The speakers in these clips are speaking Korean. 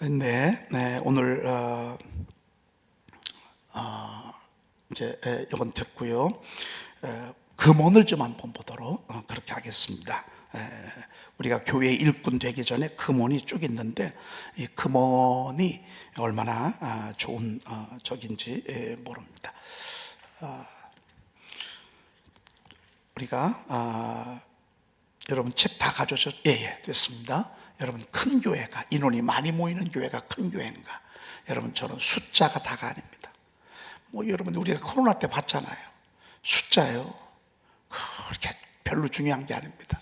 네, 오늘 이제 이건 됐고요. 금원을 좀 한번 보도록 그렇게 하겠습니다. 우리가 교회 일꾼 되기 전에 금원이 쭉 있는데 이 금원이 얼마나 좋은 적인지 모릅니다. 우리가 여러분 책 다 가져오셨죠? 예, 됐습니다. 여러분 큰 교회가 인원이 많이 모이는 교회가 큰 교회인가? 여러분 저는 숫자가 다가 아닙니다. 여러분 우리가 코로나 때 봤잖아요. 숫자요. 그렇게 별로 중요한 게 아닙니다.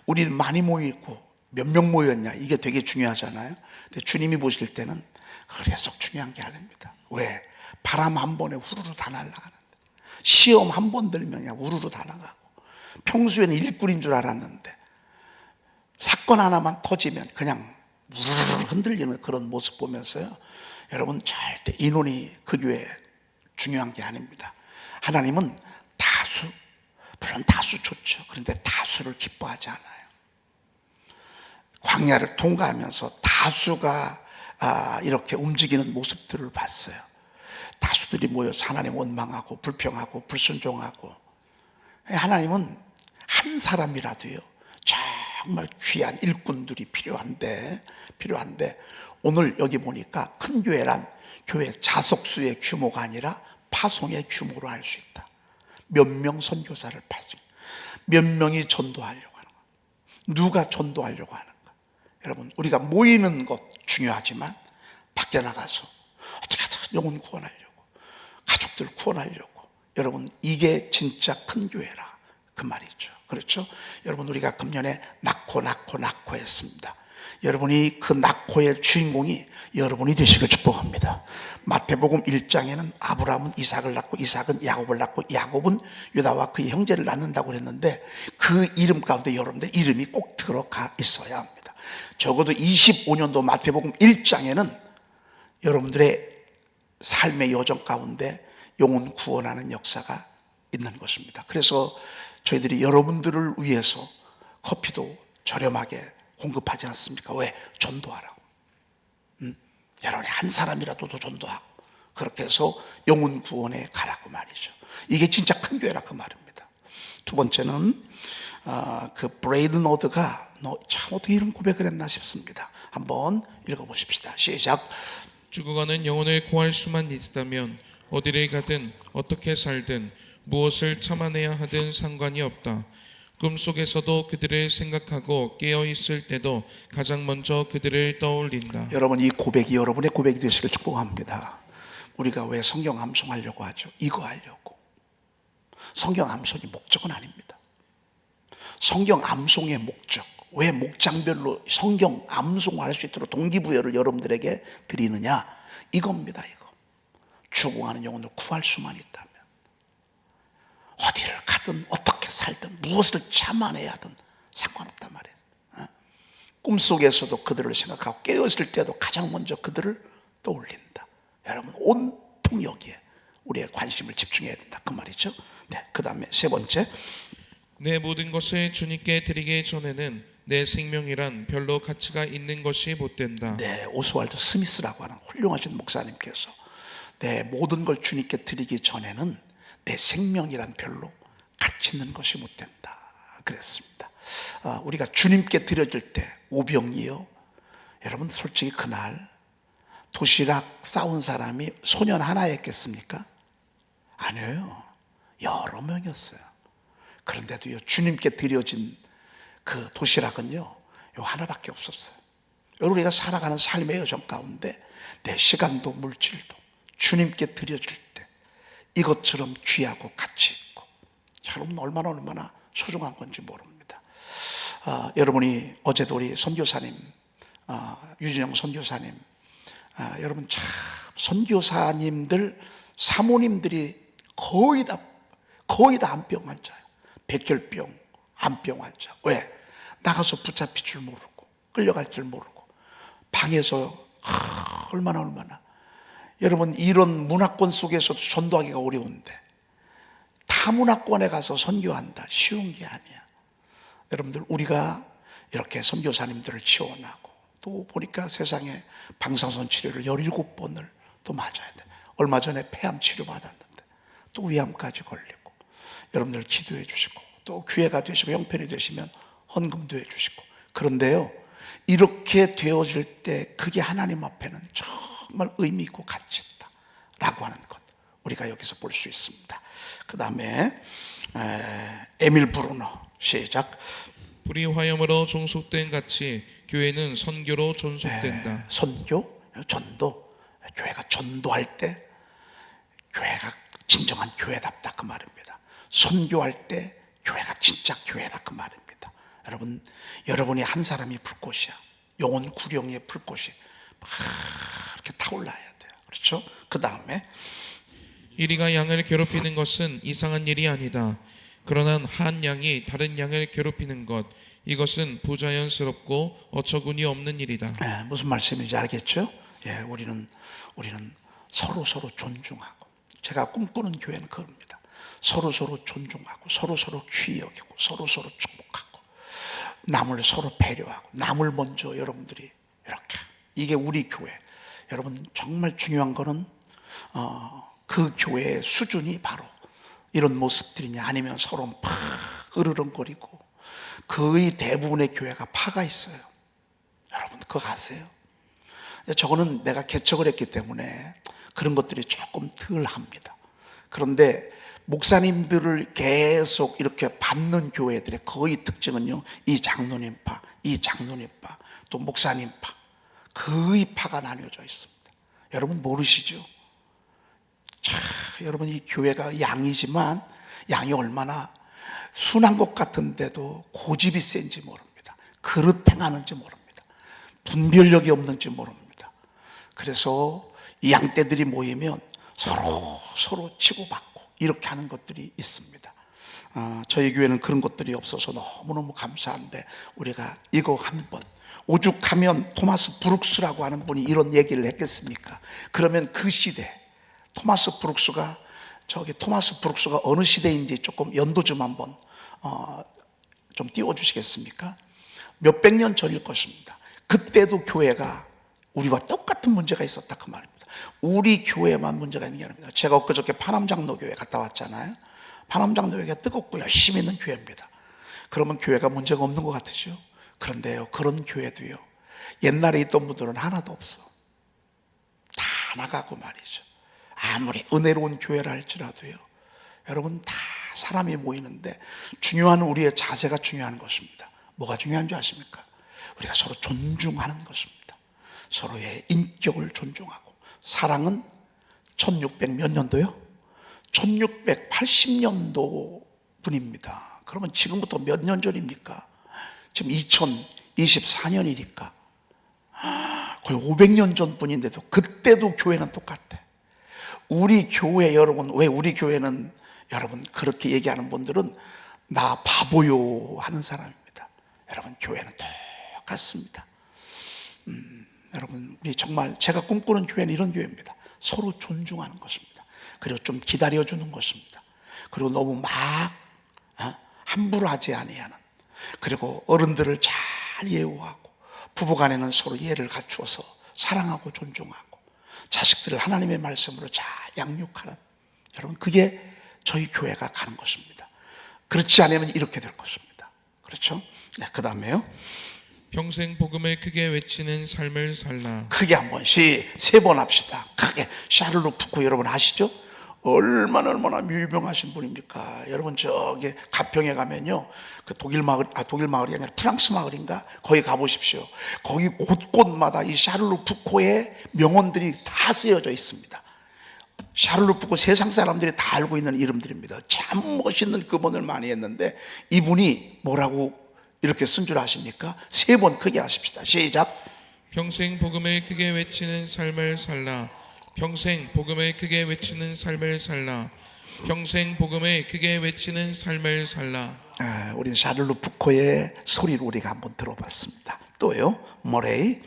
우리는 많이 모이고 몇 명 모였냐 이게 되게 중요하잖아요. 근데 주님이 보실 때는 그래서 중요한 게 아닙니다. 왜? 바람 한 번에 후루루 다 날아가는데 시험 한 번 들면 그냥 우르르 다 나가고 평소에는 일꾼인 줄 알았는데 사건 하나만 터지면 그냥 우르르 흔들리는 그런 모습 보면서요, 여러분 절대 인원이 그 교회에 중요한 게 아닙니다. 하나님은 다수, 물론 다수 좋죠. 그런데 다수를 기뻐하지 않아요. 광야를 통과하면서 다수가 이렇게 움직이는 모습들을 봤어요. 다수들이 모여서 하나님 원망하고 불평하고 불순종하고. 하나님은 한 사람이라도요 정말 귀한 일꾼들이 필요한데 오늘 여기 보니까 큰 교회란 교회 자석수의 규모가 아니라 파송의 규모로 알 수 있다. 몇 명 선교사를 파송, 몇 명이 전도하려고 하는 것, 누가 전도하려고 하는가. 여러분 우리가 모이는 것 중요하지만 밖에 나가서 어떻게든 영혼 구원하려고, 가족들 구원하려고, 여러분 이게 진짜 큰 교회라 그 말이죠. 그렇죠? 여러분 우리가 금년에 낳고 했습니다. 여러분이 그 낳고의 주인공이 여러분이 되시길 축복합니다. 마태복음 1장에는 아브라함은 이삭을 낳고 이삭은 야곱을 낳고 야곱은 유다와 그의 형제를 낳는다고 그랬는데 그 이름 가운데 여러분들 이름이 꼭 들어가 있어야 합니다. 적어도 25년도 마태복음 1장에는 여러분들의 삶의 여정 가운데 영혼 구원하는 역사가 있는 것입니다. 그래서 저희들이 여러분들을 위해서 커피도 저렴하게 공급하지 않습니까? 왜? 전도하라고. 여러분이 한 사람이라도 더 전도하고 그렇게 해서 영혼 구원에 가라고 말이죠. 이게 진짜 큰 교회라 그 말입니다. 두 번째는 그 브레이든 오드가 너 참 어떻게 이런 고백을 했나 싶습니다. 한번 읽어보십시다. 시작. 죽어가는 영혼을 구할 수만 있다면 어디를 가든 어떻게 살든 무엇을 참아내야 하든 상관이 없다. 꿈속에서도 그들을 생각하고 깨어있을 때도 가장 먼저 그들을 떠올린다. 여러분 이 고백이 여러분의 고백이 되시길 축복합니다. 우리가 왜 성경 암송하려고 하죠? 이거 하려고. 성경 암송이 목적은 아닙니다. 성경 암송의 목적, 왜 목장별로 성경 암송할 수 있도록 동기부여를 여러분들에게 드리느냐, 이겁니다. 이거 죽어가는 영혼을 구할 수만 있다면 어디를 가든 어떻게 살든 무엇을 참아내야 하든 상관없단 말이에요. 꿈속에서도 그들을 생각하고 깨어있을 때도 가장 먼저 그들을 떠올린다. 여러분 온통 여기에 우리의 관심을 집중해야 된다 그 말이죠. 네, 그 다음에 세 번째, 내 모든 것을 주님께 드리기 전에는 내 생명이란 별로 가치가 있는 것이 못 된다. 네, 오스왈드 스미스라고 하는 훌륭하신 목사님께서 내 모든 걸 주님께 드리기 전에는 내 생명이란 별로 가치 있는 것이 못 된다 그랬습니다. 우리가 주님께 드려질 때 오병이요, 여러분 솔직히 그날 도시락 싸운 사람이 소년 하나였겠습니까? 아니에요. 여러 명이었어요. 그런데도요 주님께 드려진 그 도시락은요 요 하나밖에 없었어요. 여러분 우리가 살아가는 삶의 여정 가운데 내 시간도 물질도 주님께 드려질 때 이것처럼 귀하고 가치 있고 여러분 얼마나 소중한 건지 모릅니다. 여러분이 어제도 우리 선교사님 유진영 선교사님, 여러분 참 선교사님들 사모님들이 거의 다 암병 환자예요. 백혈병, 암병 환자. 왜? 나가서 붙잡힐 줄 모르고 끌려갈 줄 모르고 방에서 얼마나 여러분 이런 문화권 속에서도 전도하기가 어려운데 타문화권에 가서 선교한다 쉬운 게 아니야. 여러분들 우리가 이렇게 선교사님들을 지원하고 또 보니까 세상에 방사선 치료를 17번을 또 맞아야 돼. 얼마 전에 폐암 치료 받았는데 또 위암까지 걸리고. 여러분들 기도해 주시고 또 기회가 되시고 형편이 되시면 헌금도 해 주시고. 그런데요, 이렇게 되어질 때 그게 하나님 앞에는 정말 의미 있고 가치 있다 라고 하는 것, 우리가 여기서 볼 수 있습니다. 그 다음에 에밀 브루너, 시작. 불이 화염으로 종속된 같이 교회는 선교로 존속된다. 선교, 전도, 교회가 전도할 때 교회가 진정한 교회답다 그 말입니다. 선교할 때 교회가 진짜 교회라 그 말입니다. 여러분, 여러분이 한 사람이 불꽃이야. 영혼 구령의 불꽃이 막 이렇게 타올라야 돼요. 그렇죠? 그 다음에 이리가 양을 괴롭히는 것은 이상한 일이 아니다. 그러나 한 양이 다른 양을 괴롭히는 것, 이것은 부자연스럽고 어처구니 없는 일이다. 무슨 말씀인지 알겠죠? 우리는 서로 존중하고, 제가 꿈꾸는 교회는 그겁니다. 서로 존중하고, 서로 귀히 여기고, 서로 축복하고, 남을 서로 배려하고, 남을 먼저 여러분들이 이렇게, 이게 우리 교회. 여러분, 정말 중요한 거는 그 교회의 수준이 바로 이런 모습들이냐, 아니면 서로 막 으르렁거리고, 거의 대부분의 교회가 파가 있어요. 여러분 그거 아세요? 저거는 내가 개척을 했기 때문에 그런 것들이 조금 덜 합니다. 그런데 목사님들을 계속 이렇게 받는 교회들의 거의 특징은요, 이 장로님파, 또 목사님파, 거의 파가 나뉘어져 있습니다. 여러분 모르시죠? 여러분, 이 교회가 양이지만 양이 얼마나 순한 것 같은데도 고집이 센지 모릅니다. 그릇 행하는지 모릅니다. 분별력이 없는지 모릅니다. 그래서 이 양떼들이 모이면 서로 치고받고 이렇게 하는 것들이 있습니다. 저희 교회는 그런 것들이 없어서 너무너무 감사한데, 우리가 이거 한번, 오죽하면 토마스 브룩스라고 하는 분이 이런 얘기를 했겠습니까? 그러면 그 시대 토마스 브룩스가 어느 시대인지 조금 연도 좀 한번 좀 띄워주시겠습니까? 몇백 년 전일 것입니다. 그때도 교회가 우리와 똑같은 문제가 있었다 그 말입니다. 우리 교회만 문제가 있는 게 아닙니다. 제가 엊그저께 파남장로교회 갔다 왔잖아요. 파남장로교회가 뜨겁고 열심히 있는 교회입니다. 그러면 교회가 문제가 없는 것 같으죠? 그런데요, 그런 교회도요, 옛날에 있던 분들은 하나도 없어. 다 나가고 말이죠. 아무리 은혜로운 교회라 할지라도요, 여러분 다 사람이 모이는데 중요한 우리의 자세가 중요한 것입니다. 뭐가 중요한 줄 아십니까? 우리가 서로 존중하는 것입니다. 서로의 인격을 존중하고. 사랑은 1600 몇 년도요? 1680년도 분입니다. 그러면 지금부터 몇 년 전입니까? 지금 2024년이니까 거의 500년 전 분인데도 그때도 교회는 똑같아. 우리 교회, 여러분, 왜 우리 교회는, 여러분 그렇게 얘기하는 분들은 나 바보요 하는 사람입니다. 여러분 교회는 똑같습니다. 여러분, 우리 정말 제가 꿈꾸는 교회는 이런 교회입니다. 서로 존중하는 것입니다. 그리고 좀 기다려주는 것입니다. 그리고 너무 막 함부로 하지 아니하는, 그리고 어른들을 잘 예우하고, 부부간에는 서로 예를 갖추어서 사랑하고 존중하고, 자식들을 하나님의 말씀으로 잘 양육하는, 여러분 그게 저희 교회가 가는 것입니다. 그렇지 않으면 이렇게 될 것입니다. 그렇죠? 네, 그 다음에요, 평생 복음을 크게 외치는 삶을 살라. 크게 한 번씩 3번 합시다. 크게. 샤를로 푸코 여러분 아시죠? 얼마나 유명하신 분입니까? 여러분 저기 가평에 가면요, 그 독일 마을이 아니라 프랑스 마을인가? 거기 가보십시오. 거기 곳곳마다 이 샤를로 푸코의 명언들이 다 쓰여져 있습니다. 샤를로 푸코 세상 사람들이 다 알고 있는 이름들입니다. 참 멋있는 금언을 많이 했는데, 이분이 뭐라고 이렇게 쓴 줄 아십니까? 3번 크게 하십시다. 시작. 평생 복음을 크게 외치는 삶을 살라. 평생 복음을 크게 외치는 삶을 살라. 평생 복음을 크게 외치는 삶을 살라. 우리는 샤를로 푸코의 소리를 우리가 한번 들어봤습니다. 또요, 모레이.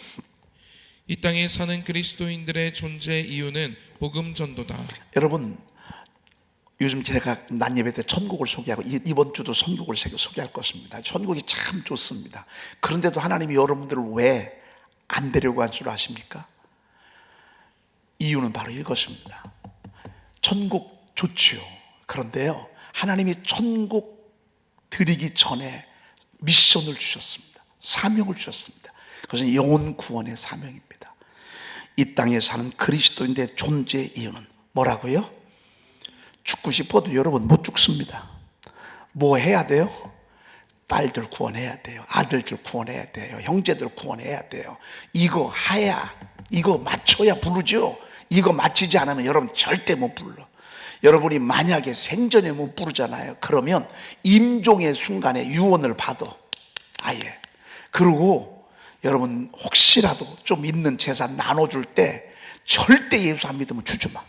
이 땅에 사는 그리스도인들의 존재 이유는 복음 전도다. 여러분, 요즘 제가 난예배 때 천국을 소개하고, 이번 주도 천국을 소개할 것입니다. 천국이 참 좋습니다. 그런데도 하나님이 여러분들을 왜 안 되려고 한 줄 아십니까? 이유는 바로 이것입니다. 천국 좋지요. 그런데요, 하나님이 천국 드리기 전에 미션을 주셨습니다. 사명을 주셨습니다. 그것은 영혼 구원의 사명입니다. 이 땅에 사는 그리스도인의 존재 이유는 뭐라고요? 죽고 싶어도 여러분 못 죽습니다. 뭐 해야 돼요? 딸들 구원해야 돼요. 아들들 구원해야 돼요. 형제들 구원해야 돼요. 이거 해야, 이거 맞춰야 부르죠. 이거 맞추지 않으면 여러분 절대 못 불러. 여러분이 만약에 생전에 못 부르잖아요. 그러면 임종의 순간에 유언을 받아. 아예. 그리고 여러분 혹시라도 좀 있는 재산 나눠줄 때 절대 예수 안 믿으면 주지 마.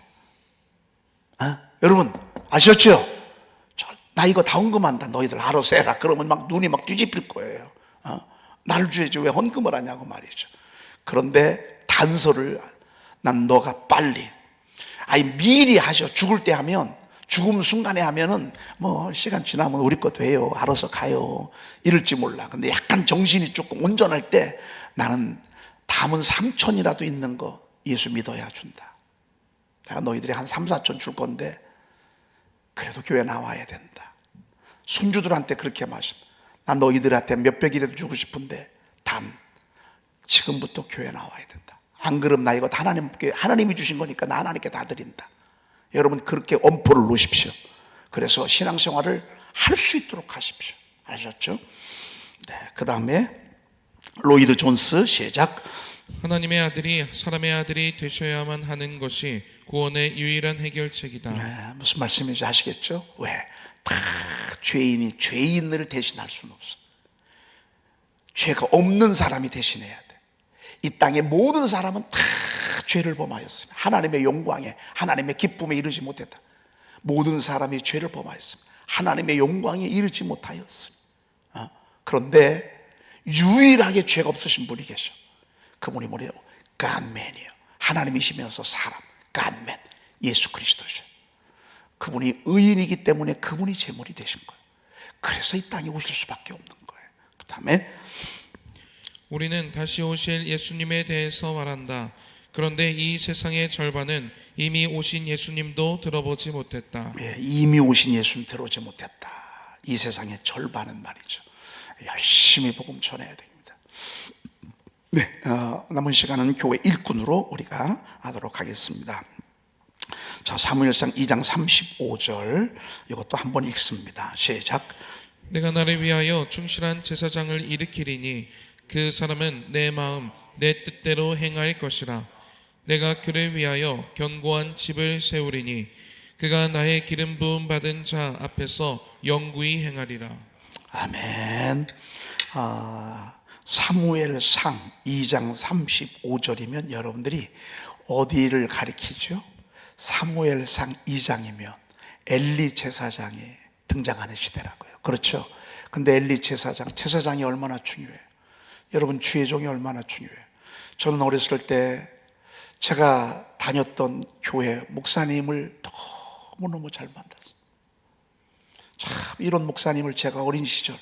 여러분 아셨죠? 나 이거 다 헌금한다. 너희들 알아서 해라. 그러면 막 눈이 막 뒤집힐 거예요. 나를 줘야지 왜 헌금을 하냐고 말이죠. 그런데 단서를 난 너가 빨리, 아니 미리 하셔. 죽을 때 하면, 죽음 순간에 하면은 뭐 시간 지나면 우리 거 돼요. 알아서 가요. 이럴지 몰라. 근데 약간 정신이 조금 온전할 때 나는 담은 3천이라도 있는 거 예수 믿어야 준다. 내가 너희들이 한 3, 4천 줄 건데 그래도 교회 나와야 된다. 손주들한테 그렇게 말씀. 난 너희들한테 몇백이라도 주고 싶은데 지금부터 교회 나와야 된다. 안 그러면 나 이거 하나님이 주신 거니까 나 하나님께 다 드린다. 여러분 그렇게 엄포를 놓으십시오. 그래서 신앙생활을 할 수 있도록 하십시오. 아셨죠? 네, 그 다음에 로이드 존스 시작. 하나님의 아들이 사람의 아들이 되셔야만 하는 것이 구원의 유일한 해결책이다. 네, 무슨 말씀인지 아시겠죠? 왜? 다 죄인이 죄인을 대신할 수는 없어. 죄가 없는 사람이 대신해야 돼. 이 땅의 모든 사람은 다 죄를 범하였습니다. 하나님의 영광에, 하나님의 기쁨에 이르지 못했다. 모든 사람이 죄를 범하였습니다. 하나님의 영광에 이르지 못하였습니다. 그런데 유일하게 죄가 없으신 분이 계셔. 그분이 뭐래요? Godman이에요. 하나님이시면서 사람, Godman, 예수 그리스도죠. 그분이 의인이기 때문에 그분이 제물이 되신 거예요. 그래서 이 땅에 오실 수밖에 없는 거예요. 그 다음에 우리는 다시 오실 예수님에 대해서 말한다. 그런데 이 세상의 절반은 이미 오신 예수님도 들어보지 못했다. 이미 오신 예수님 들어오지 못했다. 이 세상의 절반은 말이죠. 열심히 복음 전해야 됩니다. 네, 남은 시간은 교회 일꾼으로 우리가 하도록 하겠습니다. 자, 사무엘상 2장 35절 이것도 한번 읽습니다. 시작. 내가 나를 위하여 충실한 제사장을 일으키리니 그 사람은 내 마음 내 뜻대로 행할 것이라. 내가 그를 위하여 견고한 집을 세우리니 그가 나의 기름 부음 받은 자 앞에서 영구히 행하리라. 아멘. 사무엘상 2장 35절이면 여러분들이 어디를 가리키죠? 사무엘상 2장이면 엘리 제사장이 등장하는 시대라고요. 그렇죠? 근데 엘리 제사장이 얼마나 중요해요. 여러분 주의 종이 얼마나 중요해요. 저는 어렸을 때 제가 다녔던 교회 목사님을 너무너무 잘 만났어요. 참 이런 목사님을 제가 어린 시절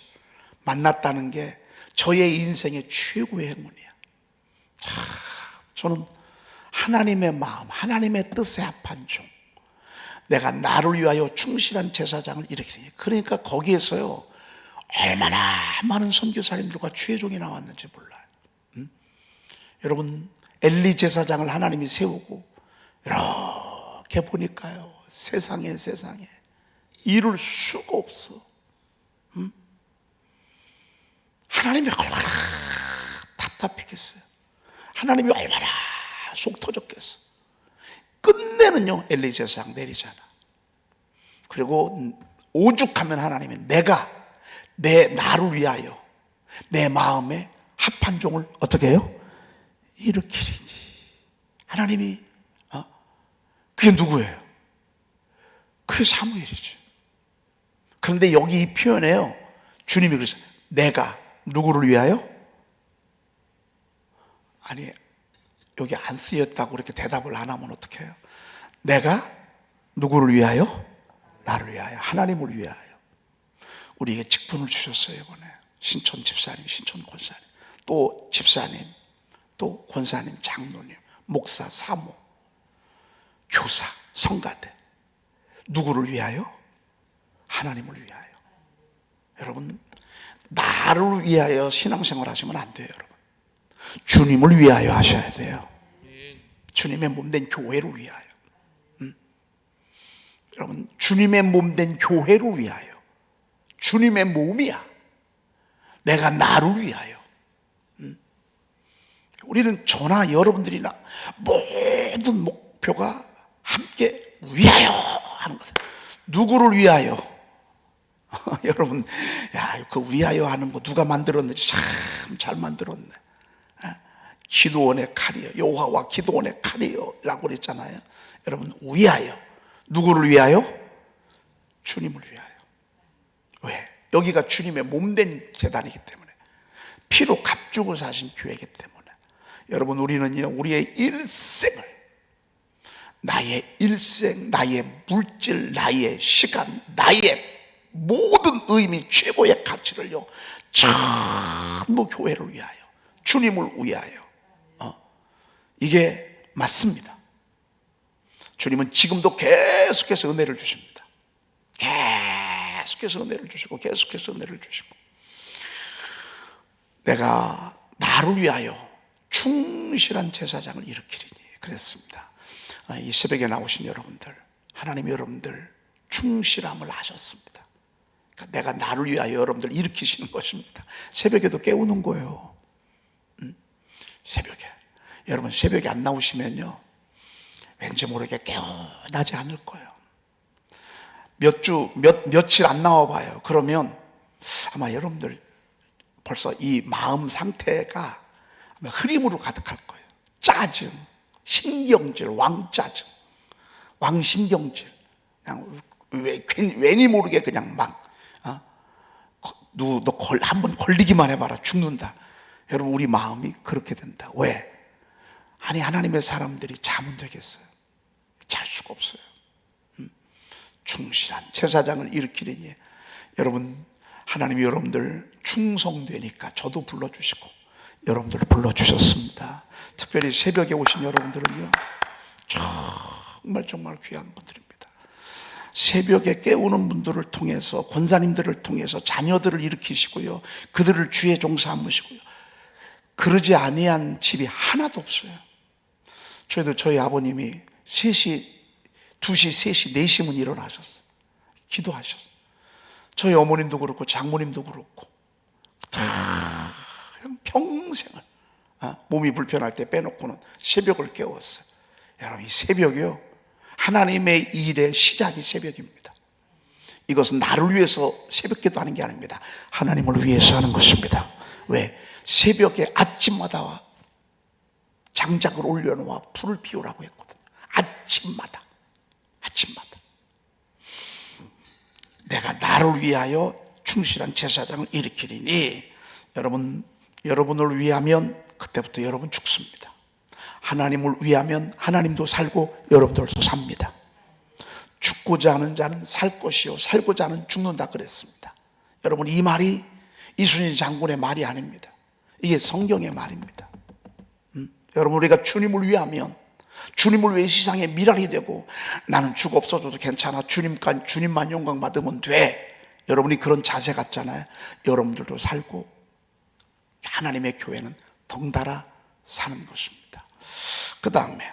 만났다는 게 저의 인생의 최고의 행운이야. 참 저는 하나님의 마음, 하나님의 뜻에 합한 종, 내가 나를 위하여 충실한 제사장을 일으키니, 그러니까 거기에서요 얼마나 많은 선교사님들과 주의 종이 나왔는지 몰라요. 여러분 엘리 제사장을 하나님이 세우고 이렇게 보니까요 세상에 이룰 수가 없어. 하나님이 얼마나 답답했겠어요. 하나님이 얼마나 속 터졌겠어. 끝내는요 엘리 제사장 내리잖아. 그리고 오죽하면 하나님이 나를 위하여 내 마음에 합한 종을 어떻게 해요? 일으키리니. 하나님이 그게 누구예요? 그게 사무엘이죠. 그런데 여기 이 표현에요 주님이 그러세요. 내가 누구를 위하여? 아니 여기 안 쓰였다고 그렇게 대답을 안 하면 어떡해요? 내가 누구를 위하여? 나를 위하여, 하나님을 위하여. 우리에게 직분을 주셨어요. 이번에 신천 집사님, 신천 권사님, 또 집사님, 또 권사님, 장로님, 목사, 사모, 교사, 성가대. 누구를 위하여? 하나님을 위하여. 여러분, 나를 위하여 신앙생활 하시면 안 돼요, 여러분. 주님을 위하여 하셔야 돼요. 주님의 몸된 교회를 위하여. 여러분, 주님의 몸된 교회를 위하여. 주님의 몸이야. 내가 나를 위하여. 우리는 저나 여러분들이나 모든 목표가 함께 위하여 하는 거다. 누구를 위하여? 여러분, 야, 그 위하여 하는 거 누가 만들었는지 참 잘 만들었네. 기도원의 칼이요, 여호와와 기도원의 칼이요 라고 그랬잖아요. 여러분, 위하여. 누구를 위하여? 주님을 위하여. 왜? 여기가 주님의 몸된 제단이기 때문에, 피로 값주고 사신 교회이기 때문에. 여러분, 우리는요, 우리의 일생을, 나의 일생, 나의 물질, 나의 시간, 나의 모든 의미, 최고의 가치를요, 전부 교회를 위하여, 주님을 위하여. 이게 맞습니다. 주님은 지금도 계속해서 은혜를 주십니다. 계속해서 은혜를 주시고, 계속해서 은혜를 주시고. 내가 나를 위하여 충실한 제사장을 일으키리니 그랬습니다. 이 새벽에 나오신 여러분들, 하나님 여러분들 충실함을 아셨습니다. 그러니까 내가 나를 위하여 여러분들 일으키시는 것입니다. 새벽에도 깨우는 거예요. 새벽에. 여러분, 새벽에 안 나오시면요, 왠지 모르게 깨어나지 않을 거예요. 며칠 안 나와봐요. 그러면 아마 여러분들 벌써 이 마음 상태가 아마 흐림으로 가득할 거예요. 짜증, 신경질, 왕짜증, 왕신경질. 그냥 왠지 모르게 그냥 막, 너 한번 걸리기만 해봐라, 죽는다. 여러분, 우리 마음이 그렇게 된다. 왜? 아니, 하나님의 사람들이 자면 되겠어요? 잘 수가 없어요. 충실한 제사장을 일으키려니. 여러분, 하나님이 여러분들 충성되니까 저도 불러주시고 여러분들을 불러주셨습니다. 특별히 새벽에 오신 여러분들은요, 정말 귀한 분들입니다. 새벽에 깨우는 분들을 통해서, 권사님들을 통해서 자녀들을 일으키시고요, 그들을 주의 종사 삼으시고요. 그러지 아니한 집이 하나도 없어요. 저희도 저희 아버님이 3시, 2시, 3시, 4시면 일어나셨어요. 기도하셨어요. 저희 어머님도 그렇고 장모님도 그렇고 다 평생을 몸이 불편할 때 빼놓고는 새벽을 깨웠어요. 여러분, 이 새벽이요, 하나님의 일의 시작이 새벽입니다. 이것은 나를 위해서 새벽기도 하는 게 아닙니다. 하나님을 위해서 하는 것입니다. 왜? 새벽에 아침마다 장작을 올려놓아 불을 피우라고 했거든요. 아침마다. 내가 나를 위하여 충실한 제사장을 일으키리니. 여러분을 위하면 그때부터 여러분 죽습니다. 하나님을 위하면 하나님도 살고 여러분들도 삽니다. 죽고자 하는 자는 살 것이요 살고자 하는 죽는다 그랬습니다. 여러분, 이 말이 이순신 장군의 말이 아닙니다. 이게 성경의 말입니다. 여러분, 우리가 주님을 위하면, 주님을 위해 세상에 미랄이 되고, 나는 죽어 없어져도 괜찮아, 주님만 영광 받으면 돼, 여러분이 그런 자세 같잖아요. 여러분들도 살고 하나님의 교회는 덩달아 사는 것입니다. 그 다음에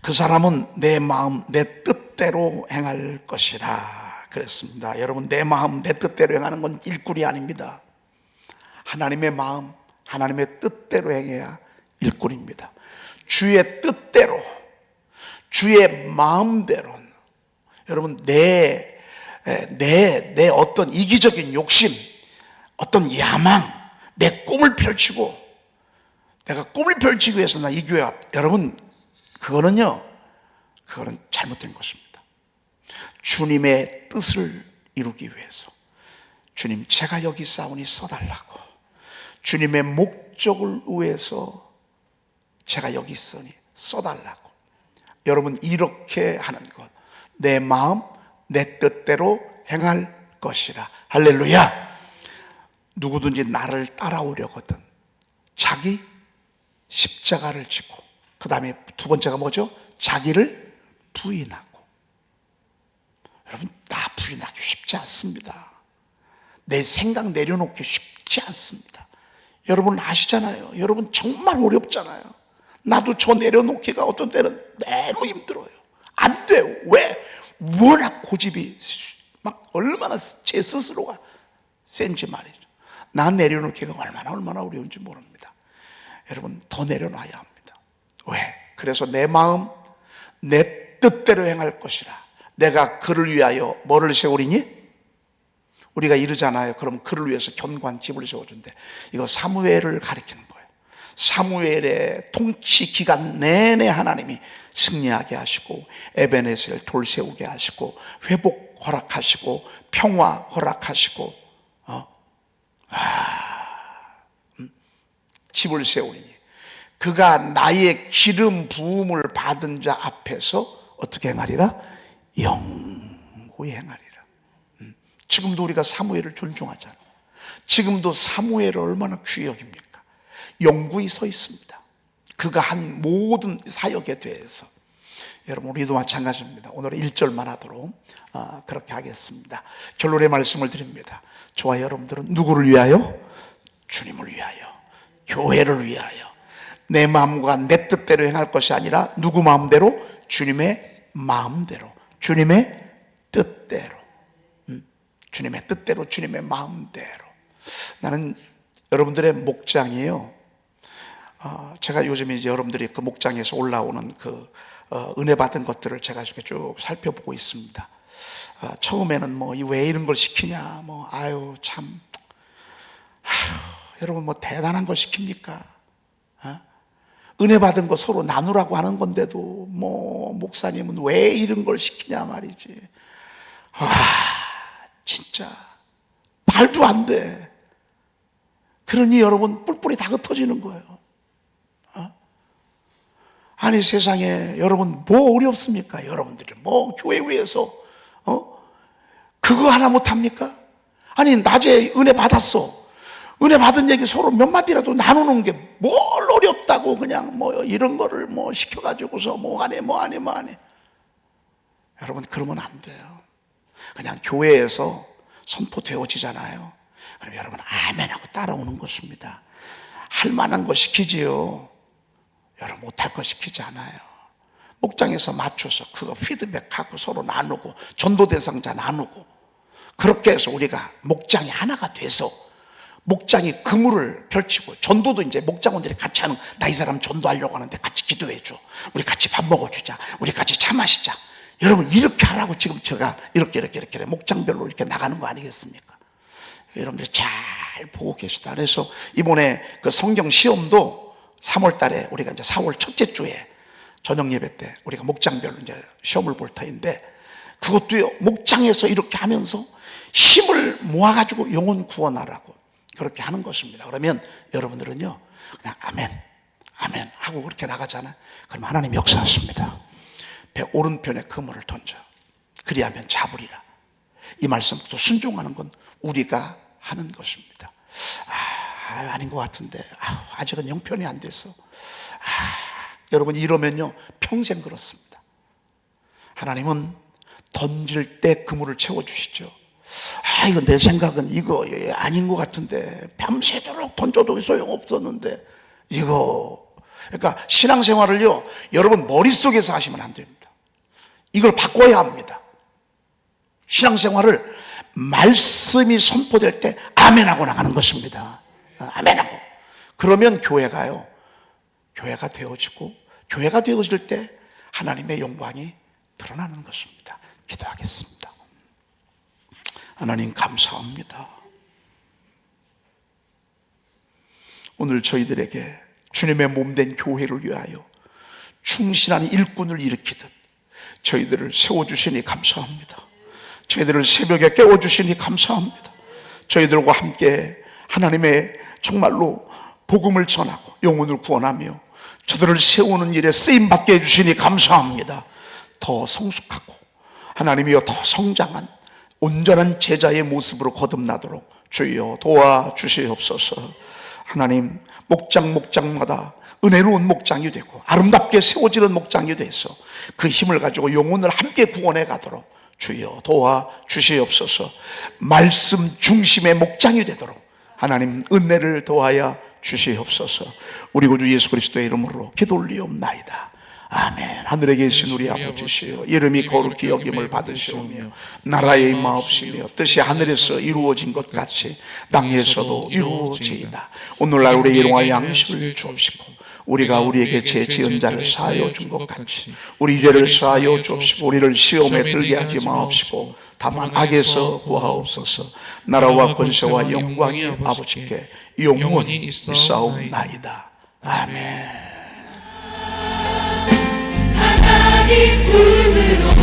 그 사람은 내 마음 내 뜻대로 행할 것이라 그랬습니다. 여러분, 내 마음 내 뜻대로 행하는 건 일꾼이 아닙니다. 하나님의 마음, 하나님의 뜻대로 행해야 일꾼입니다. 주의 뜻대로, 주의 마음대로. 여러분, 내 어떤 이기적인 욕심, 어떤 야망, 내 꿈을 펼치고, 내가 꿈을 펼치기 위해서 나 이 교회 왔다. 여러분, 그거는 잘못된 것입니다. 주님의 뜻을 이루기 위해서, 주님, 제가 여기 있사오니 써달라고, 주님의 목적을 위해서 제가 여기 있으니 써달라고. 여러분, 이렇게 하는 것, 내 마음 내 뜻대로 행할 것이라. 할렐루야. 누구든지 나를 따라오려거든 자기 십자가를 지고, 그 다음에 두 번째가 뭐죠? 자기를 부인하고. 여러분, 나 부인하기 쉽지 않습니다. 내 생각 내려놓기 쉽지 않습니다. 여러분 아시잖아요. 여러분 정말 어렵잖아요. 나도 저 내려놓기가 어떤 때는 너무 힘들어요. 안 돼요. 왜? 워낙 고집이 막 얼마나 제 스스로가 센지 말이죠. 나 내려놓기가 얼마나 어려운지 모릅니다. 여러분, 더 내려놔야 합니다. 왜? 그래서 내 마음 내 뜻대로 행할 것이라. 내가 그를 위하여 뭐를 세우리니? 우리가 이러잖아요. 그럼 그를 위해서 견고한 집을 세워준대. 이거 사무엘을 가리키는 거예요. 사무엘의 통치 기간 내내 하나님이 승리하게 하시고, 에베네셀 돌 세우게 하시고, 회복 허락하시고, 평화 허락하시고, 집을 세우리니 그가 나의 기름 부음을 받은 자 앞에서 어떻게 행하리라? 영구히 행하리라. 지금도 우리가 사무엘을 존중하잖아요. 지금도 사무엘을 얼마나 귀히 여깁니까? 영구히 서 있습니다. 그가 한 모든 사역에 대해서. 여러분, 우리도 마찬가지입니다. 오늘은 1절만 하도록 그렇게 하겠습니다. 결론의 말씀을 드립니다. 저와 여러분들은 누구를 위하여? 주님을 위하여, 교회를 위하여, 내 마음과 내 뜻대로 행할 것이 아니라 누구 마음대로? 주님의 마음대로, 주님의 뜻대로, 주님의 뜻대로, 주님의 마음대로. 나는 여러분들의 목장이에요. 제가 요즘 이제 여러분들이 그 목장에서 올라오는 그 은혜 받은 것들을 제가 이렇게 쭉 살펴보고 있습니다. 처음에는 뭐 왜 이런 걸 시키냐, 뭐 아유 참, 여러분 뭐 대단한 걸 시킵니까? 은혜 받은 거 서로 나누라고 하는 건데도 뭐 목사님은 왜 이런 걸 시키냐 말이지. 와, 진짜 말도 안 돼. 그러니 여러분 뿔뿔이 다 흩어지는 거예요. 아니 세상에 여러분 뭐 어렵습니까? 여러분들이 뭐 교회 위에서 그거 하나 못합니까? 아니 낮에 은혜 받았어. 은혜 받은 얘기 서로 몇 마디라도 나누는 게 뭘 어렵다고 그냥 뭐 이런 거를 뭐 시켜가지고서 뭐 하네. 여러분 그러면 안 돼요. 그냥 교회에서 선포되어지잖아요. 그럼 여러분 아멘하고 따라오는 것입니다. 할 만한 거 시키지요. 여러분 못할 거 시키지 않아요. 목장에서 맞춰서 그거 피드백하고 서로 나누고 전도 대상자 나누고 그렇게 해서 우리가 목장이 하나가 돼서 목장이 그물을 펼치고 전도도 이제 목장원들이 같이 하는, 나 이 사람 전도하려고 하는데 같이 기도해줘, 우리 같이 밥 먹어주자, 우리 같이 차 마시자. 여러분 이렇게 하라고 지금 제가 이렇게 목장별로 이렇게 나가는 거 아니겠습니까? 여러분들이 잘 보고 계시다. 그래서 이번에 그 성경 시험도 3월 달에 우리가 이제 4월 첫째 주에 저녁 예배 때 우리가 목장별로 이제 시험을 볼 터인데, 그것도요 목장에서 이렇게 하면서 힘을 모아가지고 영혼 구원하라고 그렇게 하는 것입니다. 그러면 여러분들은요 그냥 아멘 하고 그렇게 나가잖아요. 그럼 하나님 역사하십니다. 배 오른편에 그물을 던져 그리하면 잡으리라. 이 말씀부터 순종하는 건 우리가 하는 것입니다. 아닌 것 같은데 아직은 형편이 안 돼서 여러분 이러면요 평생 그렇습니다. 하나님은 던질 때 그물을 채워주시죠. 이거 내 생각은 이거 아닌 것 같은데 밤새도록 던져도 소용없었는데 이거. 그러니까 신앙생활을요 여러분 머릿속에서 하시면 안 됩니다. 이걸 바꿔야 합니다. 신앙생활을 말씀이 선포될 때 아멘하고 나가는 것입니다. 아멘하고. 그러면 교회가 되어지고, 교회가 되어질 때 하나님의 영광이 드러나는 것입니다. 기도하겠습니다. 하나님 감사합니다. 오늘 저희들에게 주님의 몸된 교회를 위하여 충실한 일꾼을 일으키듯 저희들을 세워주시니 감사합니다. 저희들을 새벽에 깨워주시니 감사합니다. 저희들과 함께 하나님의 정말로 복음을 전하고 영혼을 구원하며 저들을 세우는 일에 쓰임받게 해주시니 감사합니다. 더 성숙하고 하나님이여 더 성장한 온전한 제자의 모습으로 거듭나도록 주여 도와주시옵소서. 하나님 목장마다 은혜로운 목장이 되고 아름답게 세워지는 목장이 돼서 그 힘을 가지고 영혼을 함께 구원해 가도록 주여 도와주시옵소서. 말씀 중심의 목장이 되도록 하나님 은혜를 더하여 주시옵소서. 우리 구주 예수 그리스도의 이름으로 기도 올리옵나이다. 아멘. 하늘에 계신 우리 아버지시여, 이름이 거룩히 여김을 받으시오며 나라의 임하옵시며 뜻이 하늘에서 이루어진 것 같이 땅에서도 이루어지이다. 오늘날 우리의 일용할 양식을 주옵시고 우리가 우리에게 죄 지은 자를 사하여 준 것 같이 우리 죄를 사하여 주옵시고 우리를 시험에 들게 하지 마옵시고 다만 악에서 구하옵소서. 나라와 권세와 영광이 아버지께 영원히 있사옵나이다. 아멘. 하나님 품으로